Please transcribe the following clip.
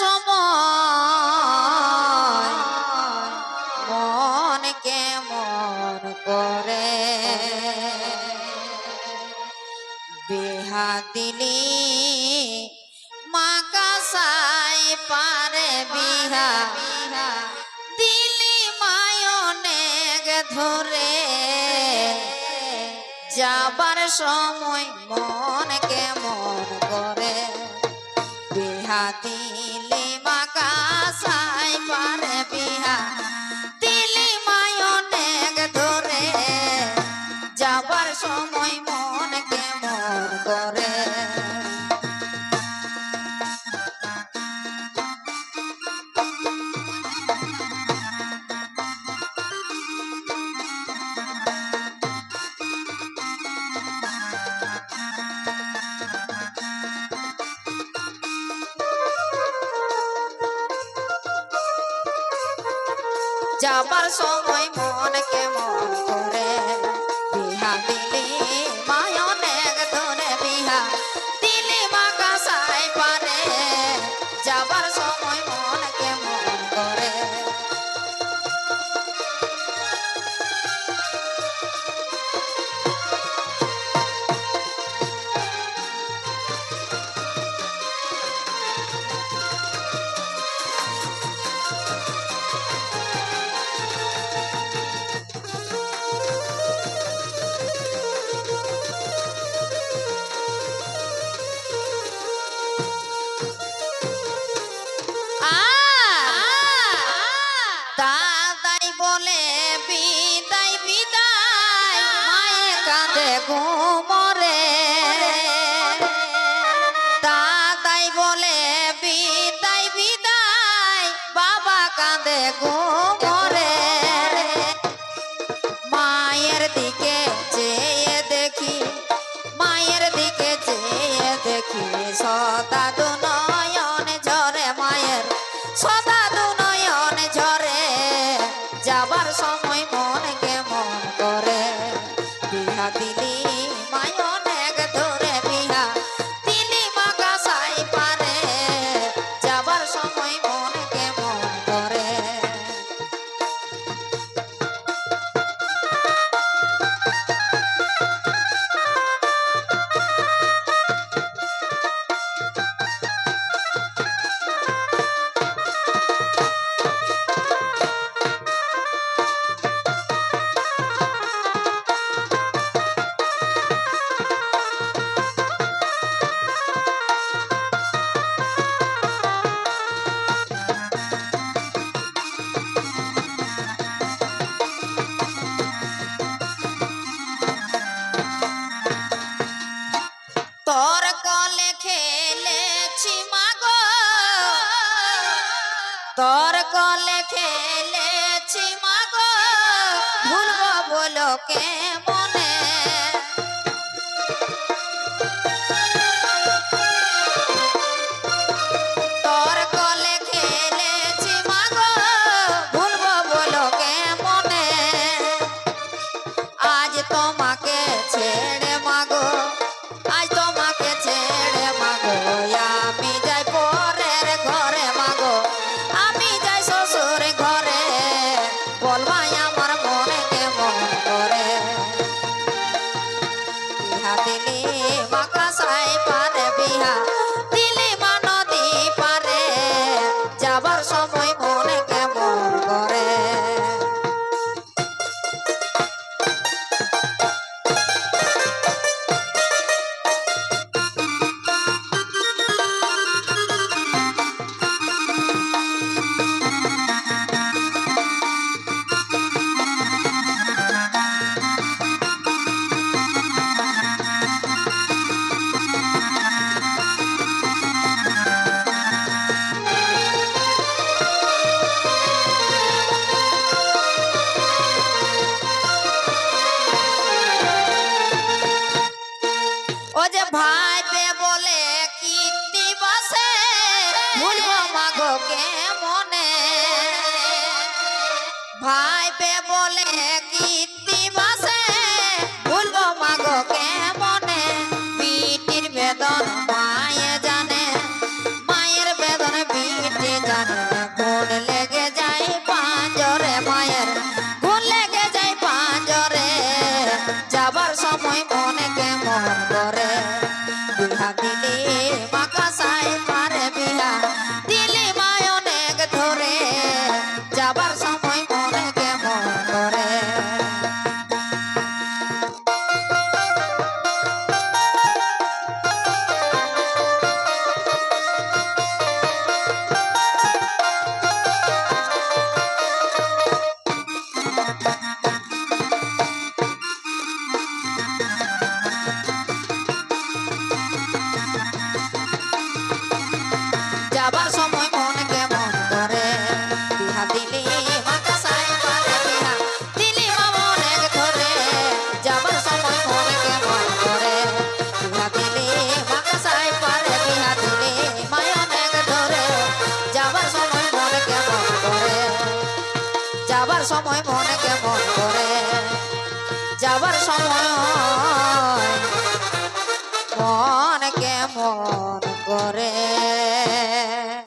সময় মন কেমন করে বিহা দিলি মাকাসাই পারে বিহা দিলি মায়নেগ ধরে যাবার সময় মন কেমন করে বিহা দিলি মাকাসাই পারে বিহা দিলি মায়নেগ ধরে যাবার সময় মন কেমন করে যাবার সময় মন কেমন করে বিহা দিলি মায়নেগ ধরে বিহা দিলি মাকাসাই পারে যাবার সময় মন কেমন করে দাদাই বলে বিদায় বিদায় মায়ে কাঁদে ঘুমরে দাদাই বলে বিদায় বিদায় বাবা কাঁদে ঘুমরে মায়ের দিকে চেয়ে দেখি মায়ের দিকে চেয়ে দেখি সদা দুনয়ন ঝরে মায়ের সদা দুনয়ন ঝরে যাবার সময় মন কেমন করে বিহা দিলি মায়নেগ ধরে বিহা দিলি মাকাসাই পারে যাবার সময় মন কেমন করে তোর কলে খেলেছি মাগো তোর কলে খেলেছি মাগো ভুলবো বলো কে মনে তোর কলে খেলেছি মাগো ভুলবো বলো কে মনে আজ তোমাকে ছেড়ে মাগো আজ তোমাকে ছেড়ে মাগো আমি যাই পরের ঘরে মাগো আমি যাই শ্বশুর ঘরে বলবাই আমার মনে কেমন করে বিহা দিলি মাকাসাই পারে বিহা দিলি মা নদী পারে যাবার সময় মনে কেমন করে ভাই পে বলে কীর্তি বাসে ভুলবো মাগো কে মনে ভাই পে বলে কীর্তি বাসে ভুলবো মাগো কে মনে পিটির বেদন মায়ে জানে মায়ের বেদন পিট যাবার সময় মন কেমন করে বিহা দিলি মাকাসায় পারে বিহা দিলি মামা অনেক ধরে যাবার সময় মন কেমন করে বিহা দিলি মাকাসায় পারে বিহা দিলি মায় অনেক ধরে যাবার সময় মন কেমন করে যাবার সময় মন কেমন করে যাবার সময় মন কেমন করে